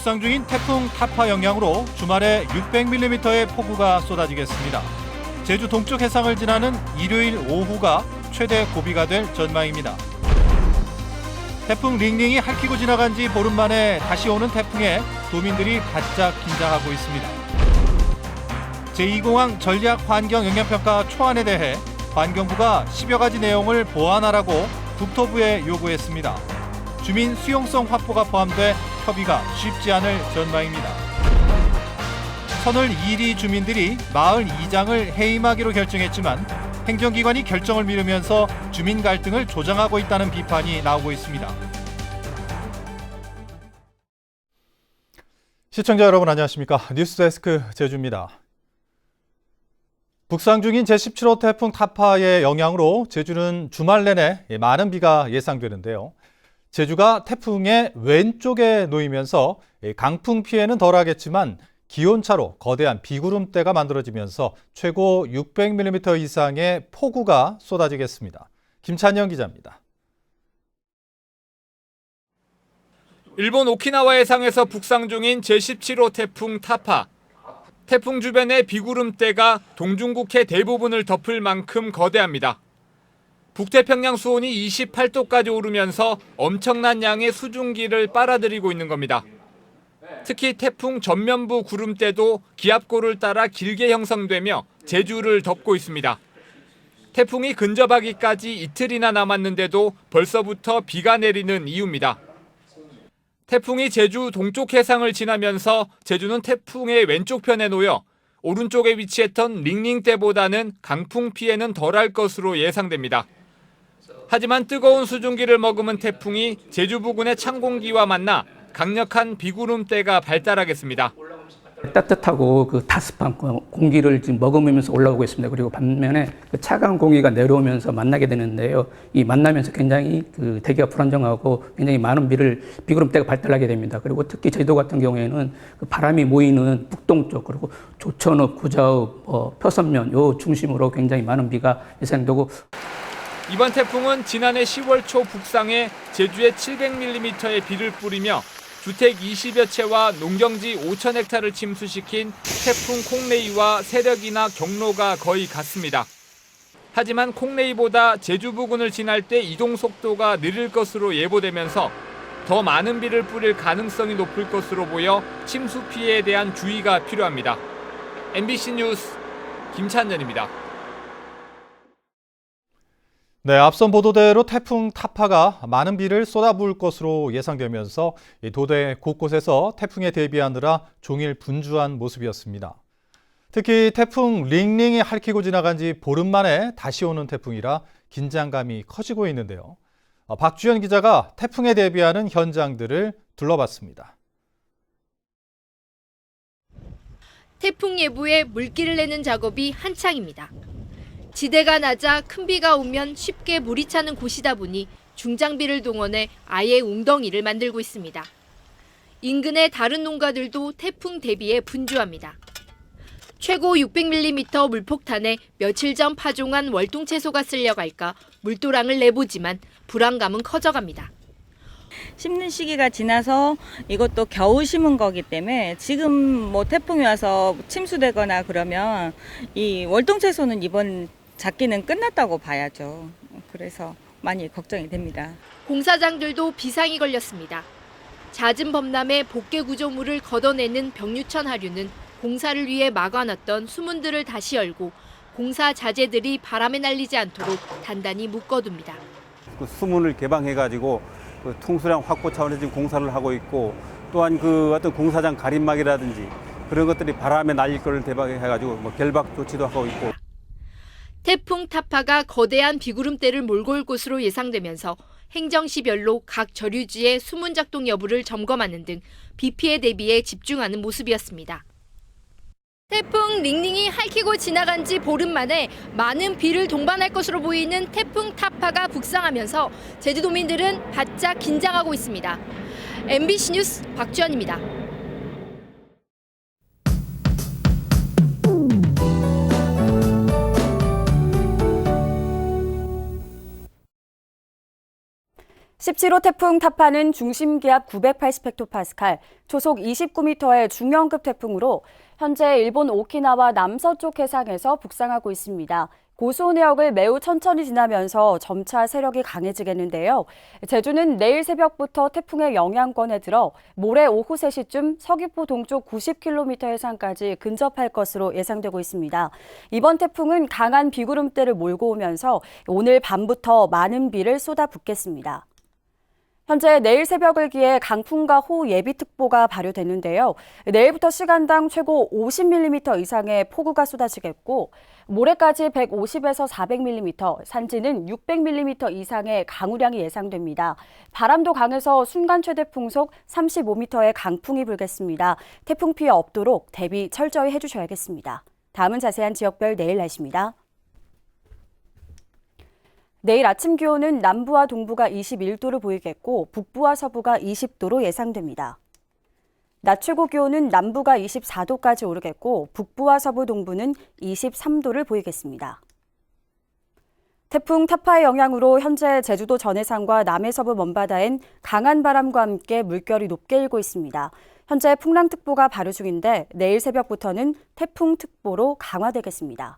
북상 중인 태풍 타파 영향으로 주말에 600mm의 폭우가 쏟아지겠습니다. 제주 동쪽 해상을 지나는 일요일 오후가 최대 고비가 될 전망입니다. 태풍 링링이 핥히고 지나간 지 보름 만에 다시 오는 태풍에 도민들이 바짝 긴장하고 있습니다. 제2공항 전략환경영향평가 초안에 대해 환경부가 10여 가지 내용을 보완하라고 국토부에 요구했습니다. 주민 수용성 확보가 포함돼 협의가 쉽지 않을 전망입니다. 선을 2리 주민들이 마을 이장을 해임하기로 결정했지만 행정기관이 결정을 미루면서 주민 갈등을 조장하고 있다는 비판이 나오고 있습니다. 시청자 여러분 안녕하십니까? 뉴스데스크 제주입니다. 북상 중인 제17호 태풍 타파의 영향으로 제주는 주말 내내 많은 비가 예상되는데요. 제주가 태풍의 왼쪽에 놓이면서 강풍 피해는 덜하겠지만 기온차로 거대한 비구름대가 만들어지면서 최고 600mm 이상의 폭우가 쏟아지겠습니다. 김찬영 기자입니다. 일본 오키나와 해상에서 북상 중인 제17호 태풍 타파. 태풍 주변의 비구름대가 동중국해 대부분을 덮을 만큼 거대합니다. 북태평양 수온이 28도까지 오르면서 엄청난 양의 수증기를 빨아들이고 있는 겁니다. 특히 태풍 전면부 구름대도 기압골을 따라 길게 형성되며 제주를 덮고 있습니다. 태풍이 근접하기까지 이틀이나 남았는데도 벌써부터 비가 내리는 이유입니다. 태풍이 제주 동쪽 해상을 지나면서 제주는 태풍의 왼쪽 편에 놓여 오른쪽에 위치했던 링링 때보다는 강풍 피해는 덜할 것으로 예상됩니다. 하지만 뜨거운 수증기를 머금은 태풍이 제주 부근의 찬 공기와 만나 강력한 비구름대가 발달하겠습니다. 따뜻하고 그 다습한 공기를 지금 머금으면서 올라오고 있습니다. 그리고 반면에 그 차가운 공기가 내려오면서 만나게 되는데요. 이 만나면서 굉장히 그 대기가 불안정하고 굉장히 많은 비구름대가 발달하게 됩니다. 그리고 특히 제주도 같은 경우에는 그 바람이 모이는 북동쪽 그리고 조천읍, 구자읍, 표선면 요 중심으로 굉장히 많은 비가 예상되고. 이번 태풍은 지난해 10월 초 북상해 제주에 700mm의 비를 뿌리며 주택 20여 채와 농경지 5,000헥타를 침수시킨 태풍 콩레이와 세력이나 경로가 거의 같습니다. 하지만 콩레이보다 제주 부근을 지날 때 이동 속도가 느릴 것으로 예보되면서 더 많은 비를 뿌릴 가능성이 높을 것으로 보여 침수 피해에 대한 주의가 필요합니다. MBC 뉴스 김찬현입니다. 네, 앞선 보도대로 태풍 타파가 많은 비를 쏟아부을 것으로 예상되면서 도내 곳곳에서 태풍에 대비하느라 종일 분주한 모습이었습니다. 특히 태풍 링링이 핥히고 지나간 지 보름 만에 다시 오는 태풍이라 긴장감이 커지고 있는데요. 박주연 기자가 태풍에 대비하는 현장들을 둘러봤습니다. 태풍 예보에 물기를 내는 작업이 한창입니다. 지대가 낮아 큰 비가 오면 쉽게 물이 차는 곳이다 보니 중장비를 동원해 아예 웅덩이를 만들고 있습니다. 인근의 다른 농가들도 태풍 대비에 분주합니다. 최고 600mm 물폭탄에 며칠 전 파종한 월동채소가 쓸려갈까 물도랑을 내보지만 불안감은 커져갑니다. 심는 시기가 지나서 이것도 겨우 심은 거기 때문에 지금 뭐 태풍이 와서 침수되거나 그러면 이 월동채소는 이번 작기는 끝났다고 봐야죠. 그래서 많이 걱정이 됩니다. 공사장들도 비상이 걸렸습니다. 잦은 범람에 복개 구조물을 걷어내는 병류천 하류는 공사를 위해 막아놨던 수문들을 다시 열고 공사 자재들이 바람에 날리지 않도록 단단히 묶어둡니다. 그 수문을 개방해가지고 그 통수량 확보 차원에서 지금 공사를 하고 있고 또한 그 어떤 공사장 가림막이라든지 그런 것들이 바람에 날릴 거를 대박해가지고 뭐 결박 조치도 하고 있고. 태풍 타파가 거대한 비구름대를 몰고 올 것으로 예상되면서 행정시별로 각 저류지의 수문 작동 여부를 점검하는 등 비 피해 대비에 집중하는 모습이었습니다. 태풍 링링이 핥히고 지나간 지 보름 만에 많은 비를 동반할 것으로 보이는 태풍 타파가 북상하면서 제주도민들은 바짝 긴장하고 있습니다. MBC 뉴스 박주연입니다. 17호 태풍 타파는 중심 기압 980헥토파스칼, 초속 29m의 중형급 태풍으로 현재 일본 오키나와 남서쪽 해상에서 북상하고 있습니다. 고수온 해역을 매우 천천히 지나면서 점차 세력이 강해지겠는데요. 제주는 내일 새벽부터 태풍의 영향권에 들어 모레 오후 3시쯤 서귀포 동쪽 90km 해상까지 근접할 것으로 예상되고 있습니다. 이번 태풍은 강한 비구름대를 몰고 오면서 오늘 밤부터 많은 비를 쏟아붓겠습니다. 현재 내일 새벽을 기해 강풍과 호우 예비특보가 발효됐는데요. 내일부터 시간당 최고 50mm 이상의 폭우가 쏟아지겠고 모레까지 150에서 400mm, 산지는 600mm 이상의 강우량이 예상됩니다. 바람도 강해서 순간 최대 풍속 35m의 강풍이 불겠습니다. 태풍 피해 없도록 대비 철저히 해주셔야겠습니다. 다음은 자세한 지역별 내일 날씨입니다. 내일 아침 기온은 남부와 동부가 21도를 보이겠고 북부와 서부가 20도로 예상됩니다. 낮 최고 기온은 남부가 24도까지 오르겠고 북부와 서부 동부는 23도를 보이겠습니다. 태풍 타파의 영향으로 현재 제주도 전해상과 남해서부 먼바다엔 강한 바람과 함께 물결이 높게 일고 있습니다. 현재 풍랑특보가 발효 중인데 내일 새벽부터는 태풍특보로 강화되겠습니다.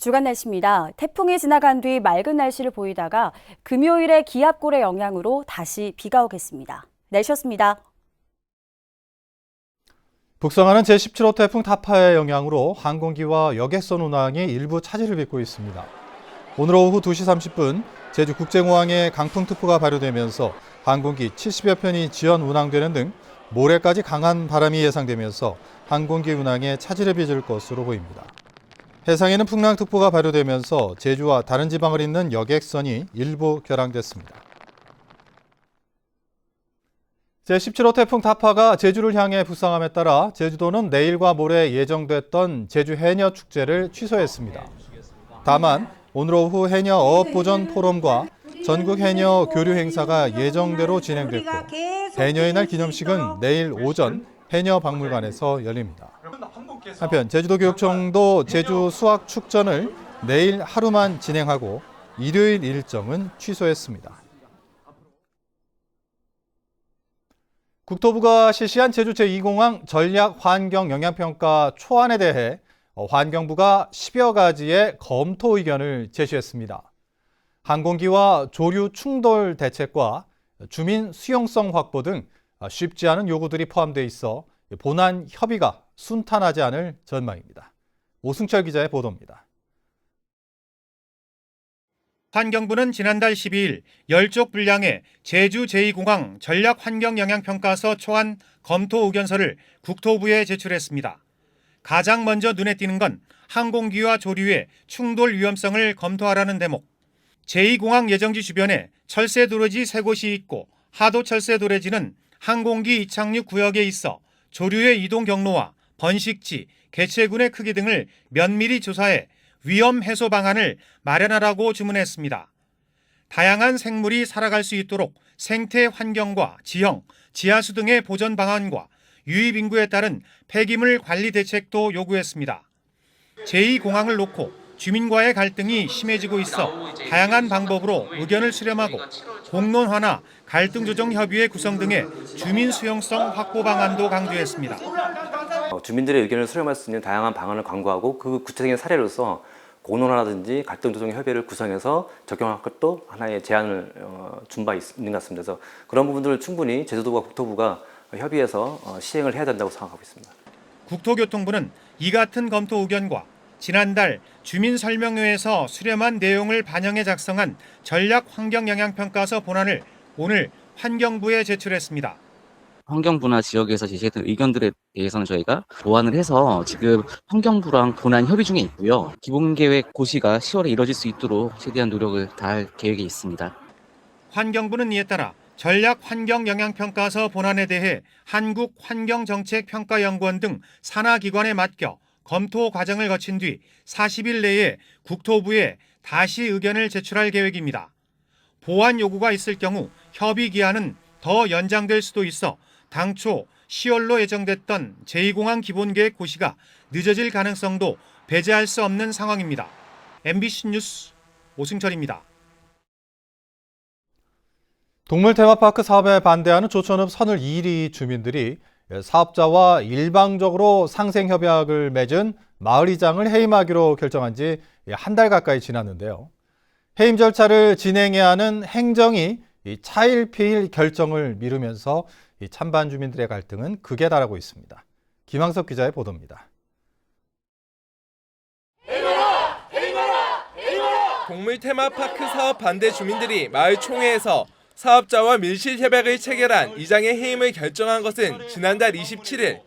주간 날씨입니다. 태풍이 지나간 뒤 맑은 날씨를 보이다가 금요일에 기압골의 영향으로 다시 비가 오겠습니다. 날씨였습니다. 북상하는 제17호 태풍 타파의 영향으로 항공기와 여객선 운항이 일부 차질을 빚고 있습니다. 오늘 오후 2시 30분 제주국제공항에 강풍특보가 발효되면서 항공기 70여 편이 지연 운항되는 등 모레까지 강한 바람이 예상되면서 항공기 운항에 차질을 빚을 것으로 보입니다. 해상에는 풍랑특보가 발효되면서 제주와 다른 지방을 잇는 여객선이 일부 결항됐습니다. 제17호 태풍 타파가 제주를 향해 북상함에 따라 제주도는 내일과 모레 예정됐던 제주 해녀 축제를 취소했습니다. 다만 오늘 오후 해녀 어업보전 포럼과 전국 해녀 교류 행사가 예정대로 진행됐고 해녀의 날 기념식은 내일 오전 해녀박물관에서 열립니다. 한편 제주도교육청도 제주 수학 축전을 내일 하루만 진행하고 일요일 일정은 취소했습니다. 국토부가 실시한 제주 제2공항 전략 환경 영향평가 초안에 대해 환경부가 10여 가지의 검토 의견을 제시했습니다. 항공기와 조류 충돌 대책과 주민 수용성 확보 등 쉽지 않은 요구들이 포함되어 있어 본안 협의가 순탄하지 않을 전망입니다. 오승철 기자의 보도입니다. 환경부는 지난달 12일 10쪽 분량의 제주 제2공항 전략환경영향평가서 초안 검토 의견서를 국토부에 제출했습니다. 가장 먼저 눈에 띄는 건 항공기와 조류의 충돌 위험성을 검토하라는 대목. 제2공항 예정지 주변에 철새 도래지 3곳이 있고 하도 철새 도래지는 항공기 이착륙 구역에 있어 조류의 이동 경로와 번식지, 개체군의 크기 등을 면밀히 조사해 위험 해소 방안을 마련하라고 주문했습니다. 다양한 생물이 살아갈 수 있도록 생태 환경과 지형, 지하수 등의 보전 방안과 유입 인구에 따른 폐기물 관리 대책도 요구했습니다. 제2공항을 놓고 주민과의 갈등이 심해지고 있어 다양한 방법으로 의견을 수렴하고 공론화나 갈등 조정 협의회 구성 등의 주민 수용성 확보 방안도 강조했습니다. 주민들의 의견을 수렴할 수 있는 다양한 방안을 강구하고 그 구체적인 사례로서 공론화라든지 갈등 조정 협의회를 구성해서 적용할 것도 하나의 제안을 준 바 있는 것 같습니다. 그래서 그런 부분들을 충분히 제주도와 국토부가 협의해서 시행을 해야 된다고 생각하고 있습니다. 국토교통부는 이 같은 검토 의견과 지난달 주민설명회에서 수렴한 내용을 반영해 작성한 전략환경영향평가서 본안을 오늘 환경부에 제출했습니다. 환경부나 지역에서 제시했던 의견들에 대해서는 저희가 보완을 해서 지금 환경부랑 본안 협의 중에 있고요. 기본계획 고시가 10월에 이뤄질 수 있도록 최대한 노력을 다할 계획에 있습니다. 환경부는 이에 따라 전략환경영향평가서 본안에 대해 한국환경정책평가연구원 등 산하기관에 맡겨 검토 과정을 거친 뒤 40일 내에 국토부에 다시 의견을 제출할 계획입니다. 보완 요구가 있을 경우 협의 기한은 더 연장될 수도 있어 당초 10월로 예정됐던 제2공항 기본계획 고시가 늦어질 가능성도 배제할 수 없는 상황입니다. MBC 뉴스 오승철입니다. 동물 테마파크 사업에 반대하는 조천읍 선을 2리 주민들이 사업자와 일방적으로 상생협약을 맺은 마을이장을 해임하기로 결정한 지 한 달 가까이 지났는데요. 해임 절차를 진행해야 하는 행정이 차일피일 결정을 미루면서 찬반 주민들의 갈등은 극에 달하고 있습니다. 김항석 기자의 보도입니다. 동물 테마파크 사업 반대 주민들이 마을 총회에서 사업자와 밀실 협약을 체결한 이장의 해임을 결정한 것은 지난달 27일.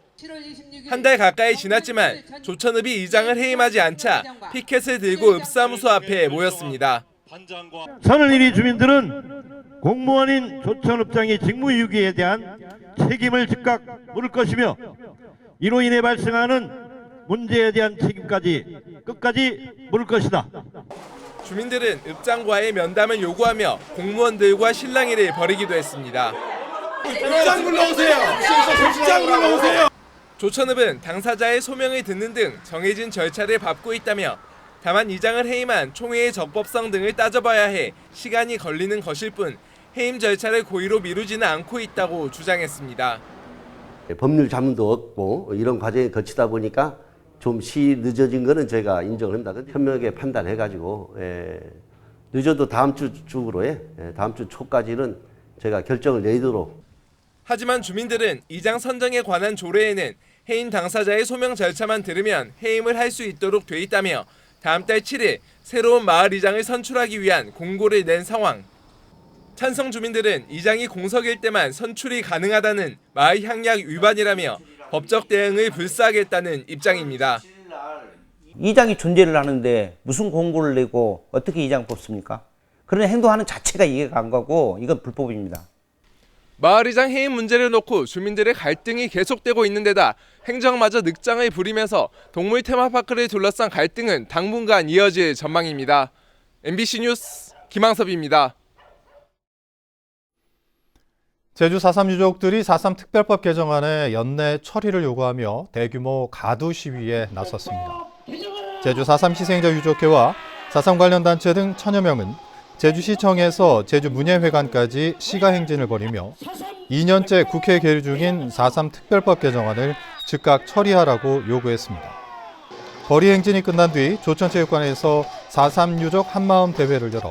한 달 가까이 지났지만 조천읍이 이장을 해임하지 않자 피켓을 들고 읍사무소 앞에 모였습니다. 선을 1위 주민들은 공무원인 조천읍장의 직무유기에 대한 책임을 즉각 물을 것이며 이로 인해 발생하는 문제에 대한 책임까지 끝까지 물을 것이다. 주민들은 읍장과의 면담을 요구하며 공무원들과 실랑이를 벌이기도 했습니다. 읍장 불러오세요! 읍장 불러오세요! 조천읍은 당사자의 소명을 듣는 등 정해진 절차를 밟고 있다며 다만 이장을 해임한 총회의 적법성 등을 따져봐야 해 시간이 걸리는 것일 뿐 해임 절차를 고의로 미루지는 않고 있다고 주장했습니다. 법률 자문도 없고 이런 과정을 거치다 보니까 좀 늦어진 거는 저희가 인정을 합니다. 현명하게 판단해가지고 늦어도 다음 주 중으로 다음 주 초까지는 저희가 결정을 내도록. 하지만 주민들은 이장 선정에 관한 조례에는 해임 당사자의 소명 절차만 들으면 해임을 할 수 있도록 돼 있다며 다음 달 7일 새로운 마을 이장을 선출하기 위한 공고를 낸 상황. 찬성 주민들은 이장이 공석일 때만 선출이 가능하다는 마을 향약 위반이라며 법적 대응을 불사하겠다는 입장입니다. 이장이 존재를 하는데 무슨 공고를 내고 어떻게 이장 뽑습니까? 그런 행동하는 자체가 이해가 안 가고 이건 불법입니다. 마을이장 해임 문제를 놓고 주민들의 갈등이 계속되고 있는 데다 행정마저 늑장을 부리면서 동물 테마파크를 둘러싼 갈등은 당분간 이어질 전망입니다. MBC 뉴스 김항섭입니다. 제주 4.3 유족들이 4.3 특별법 개정안의 연내 처리를 요구하며 대규모 가두 시위에 나섰습니다. 제주 4.3 희생자 유족회와 4.3 관련 단체 등 천여 명은 제주시청에서 제주문예회관까지 시가행진을 벌이며 2년째 국회에 계류 중인 4.3 특별법 개정안을 즉각 처리하라고 요구했습니다. 거리 행진이 끝난 뒤 조천체육관에서 4.3 유족 한마음 대회를 열어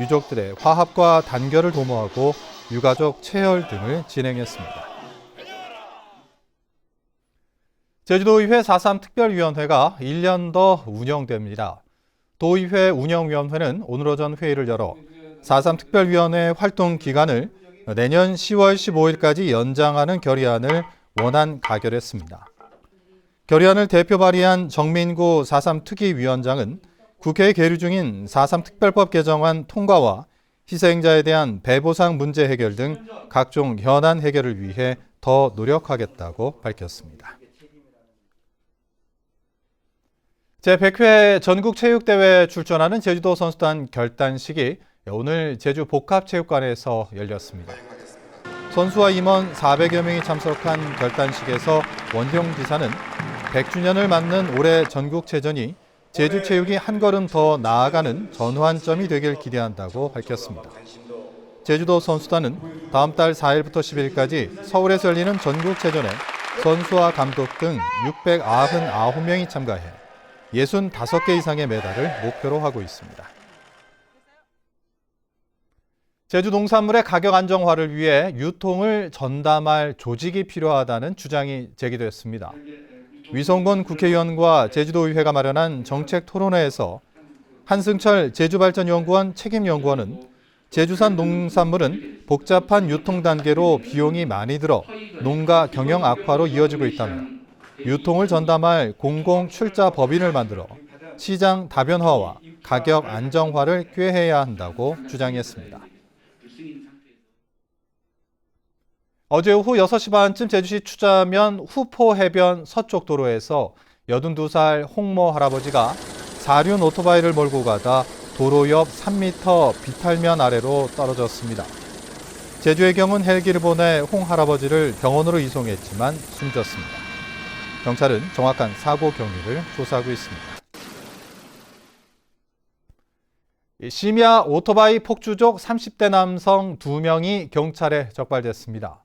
유족들의 화합과 단결을 도모하고 유가족 체열 등을 진행했습니다. 제주도의회 4.3 특별위원회가 1년 더 운영됩니다. 도의회 운영위원회는 오늘 오전 회의를 열어 4.3 특별위원회 활동 기간을 내년 10월 15일까지 연장하는 결의안을 원안 가결했습니다. 결의안을 대표 발의한 정민구 4.3 특위위원장은 국회에 계류 중인 4.3 특별법 개정안 통과와 희생자에 대한 배보상 문제 해결 등 각종 현안 해결을 위해 더 노력하겠다고 밝혔습니다. 제100회 전국체육대회에 출전하는 제주도 선수단 결단식이 오늘 제주 복합체육관에서 열렸습니다. 선수와 임원 400여 명이 참석한 결단식에서 원희룡 지사는 100주년을 맞는 올해 전국체전이 제주체육이 한 걸음 더 나아가는 전환점이 되길 기대한다고 밝혔습니다. 제주도 선수단은 다음 달 4일부터 10일까지 서울에서 열리는 전국체전에 선수와 감독 등 699명이 참가해 65개 이상의 메달을 목표로 하고 있습니다. 제주 농산물의 가격 안정화를 위해 유통을 전담할 조직이 필요하다는 주장이 제기됐습니다. 위성곤 국회의원과 제주도의회가 마련한 정책 토론회에서 한승철 제주발전연구원 책임연구원은 제주산 농산물은 복잡한 유통 단계로 비용이 많이 들어 농가 경영 악화로 이어지고 있다며 유통을 전담할 공공 출자 법인을 만들어 시장 다변화와 가격 안정화를 꾀해야 한다고 주장했습니다. 어제 오후 6시 반쯤 제주시 추자면 후포 해변 서쪽 도로에서 82살 홍모 할아버지가 사륜 오토바이를 몰고 가다 도로 옆 3m 비탈면 아래로 떨어졌습니다. 제주해경은 헬기를 보내 홍 할아버지를 병원으로 이송했지만 숨졌습니다. 경찰은 정확한 사고 경위를 조사하고 있습니다. 심야 오토바이 폭주족 30대 남성 2명이 경찰에 적발됐습니다.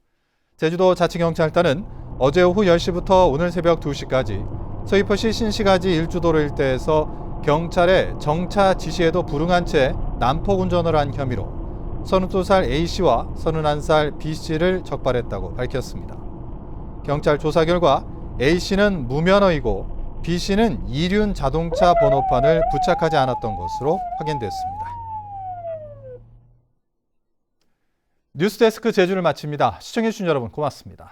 제주도 자치경찰단은 어제 오후 10시부터 오늘 새벽 2시까지 서귀포시 신시가지 일주도로 일대에서 경찰의 정차 지시에도 불응한 채 난폭 운전을 한 혐의로 32살 A씨와 31살 B씨를 적발했다고 밝혔습니다. 경찰 조사 결과 A씨는 무면허이고 B씨는 이륜 자동차 번호판을 부착하지 않았던 것으로 확인됐습니다. 뉴스데스크 제주를 마칩니다. 시청해주신 여러분 고맙습니다.